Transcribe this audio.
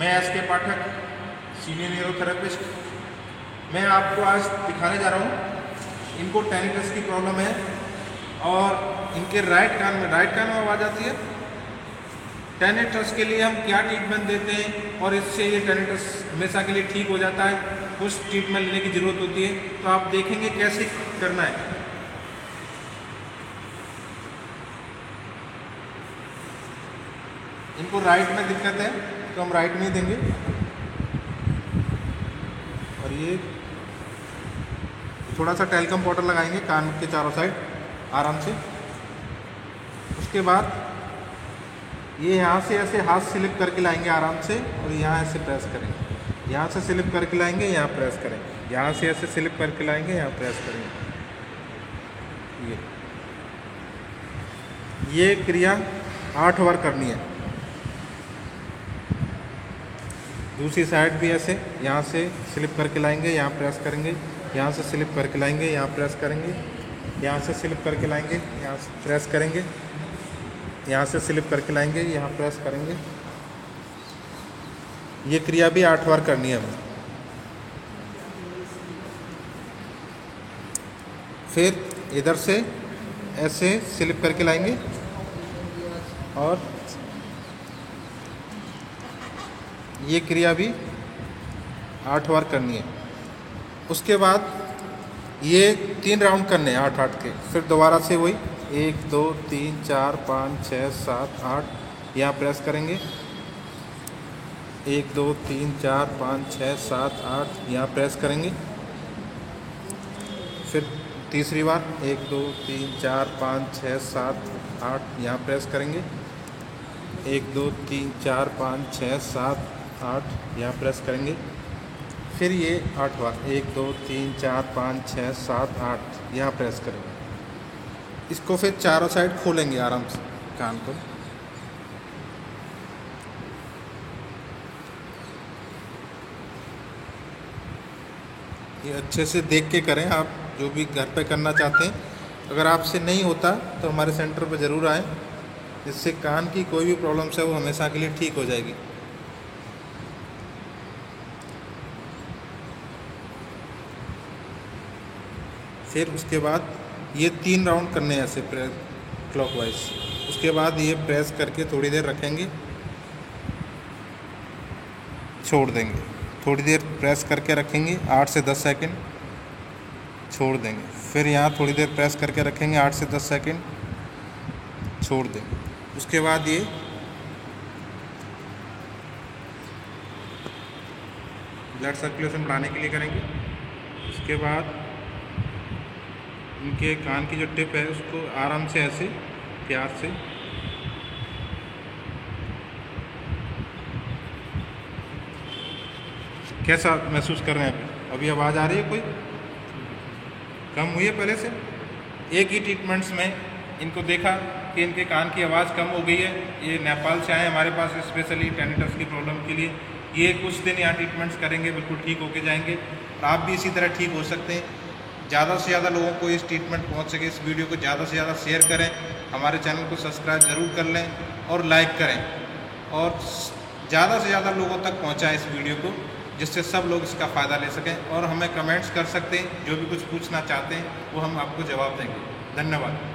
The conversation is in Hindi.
मैं एस.के. पाठक, सीनियर न्यूरोथेरेपिस्ट। मैं आपको आज दिखाने जा रहा हूँ, इनको टेनिटस की प्रॉब्लम है और इनके राइट कान में आवाज़ आती है। टेनिटस के लिए हम क्या ट्रीटमेंट देते हैं और इससे ये टेनिटस हमेशा के लिए ठीक हो जाता है, कुछ ट्रीटमेंट लेने की ज़रूरत होती है। तो आप देखेंगे कैसे करना है। इनको राइट में दिक्कत है तो हम राइट में ही देंगे। और ये थोड़ा सा टेल्कम पाउडर लगाएंगे कान के चारों साइड आराम से। उसके बाद ये यहाँ से ऐसे हाथ स्लिप करके लाएंगे आराम से और यहाँ ऐसे प्रेस करेंगे। यहाँ से स्लिप करके लाएंगे, यहाँ प्रेस करेंगे। यहाँ से ऐसे स्लिप करके लाएंगे, यहाँ प्रेस करेंगे। ये क्रिया 8 बार करनी है। दूसरी साइड भी ऐसे यहाँ से स्लिप करके लाएंगे, यहाँ प्रेस करेंगे, यहाँ से स्लिप करके लाएंगे, यहाँ प्रेस करेंगे, यहाँ से स्लिप करके लाएंगे, यहाँ से प्रेस करेंगे, यहाँ से स्लिप करके लाएंगे, यहाँ प्रेस करेंगे। ये क्रिया भी 8 बार करनी है हमें। फिर इधर से ऐसे स्लिप करके लाएंगे और ये क्रिया भी 8 बार करनी है। उसके बाद ये 3 राउंड करने हैं 8-8 के। फिर दोबारा से वही 1 2 3 4 5 6 7 8 यहाँ प्रेस करेंगे। 1 2 3 4 5 6 7 8 यहाँ प्रेस करेंगे। फिर तीसरी बार 1 2 3 4 5 6 7 8 यहाँ प्रेस करेंगे। 1 2 3 4 5 6 7 8 यहाँ प्रेस करेंगे। फिर ये 8 बार 1 2 3 4 5 6 7 8 यहाँ प्रेस करेंगे। इसको फिर चारों साइड खोलेंगे आराम से कान को। ये अच्छे से देख के करें, आप जो भी घर पे करना चाहते हैं। अगर आपसे नहीं होता तो हमारे सेंटर पर ज़रूर आएँ, जिससे कान की कोई भी प्रॉब्लम्स है वो हमेशा के लिए ठीक हो जाएगी। फिर उसके बाद ये 3 राउंड करने हैं ऐसे क्लॉकवाइज। उसके बाद ये प्रेस करके थोड़ी देर रखेंगे, छोड़ देंगे। थोड़ी देर प्रेस करके रखेंगे 8 से 10 सेकंड, छोड़ देंगे। फिर यहाँ थोड़ी देर प्रेस करके रखेंगे 8 से 10 सेकंड, छोड़ देंगे। उसके बाद ये ब्लड सर्कुलेशन बढ़ाने के लिए करेंगे। उसके बाद इनके कान की जो टिप है उसको आराम से ऐसे प्यार से कैसा महसूस कर रहे हैं? अभी आवाज़ आ रही है? कोई कम हुई है पहले से? एक ही ट्रीटमेंट्स में इनको देखा कि इनके कान की आवाज़ कम हो गई है। ये नेपाल से आए हमारे पास स्पेशली टेनिटस की प्रॉब्लम के लिए। ये कुछ दिन यहाँ ट्रीटमेंट्स करेंगे, बिल्कुल ठीक होके जाएंगे। और आप भी इसी तरह ठीक हो सकते हैं। ज़्यादा से ज़्यादा लोगों को इस ट्रीटमेंट पहुँच सके, इस वीडियो को ज़्यादा से ज़्यादा शेयर करें। हमारे चैनल को सब्सक्राइब ज़रूर कर लें और लाइक करें, और ज़्यादा से ज़्यादा लोगों तक पहुँचाएँ इस वीडियो को, जिससे सब लोग इसका फ़ायदा ले सकें। और हमें कमेंट्स कर सकते हैं, जो भी कुछ पूछना चाहते हैं वो हम आपको जवाब देंगे। धन्यवाद।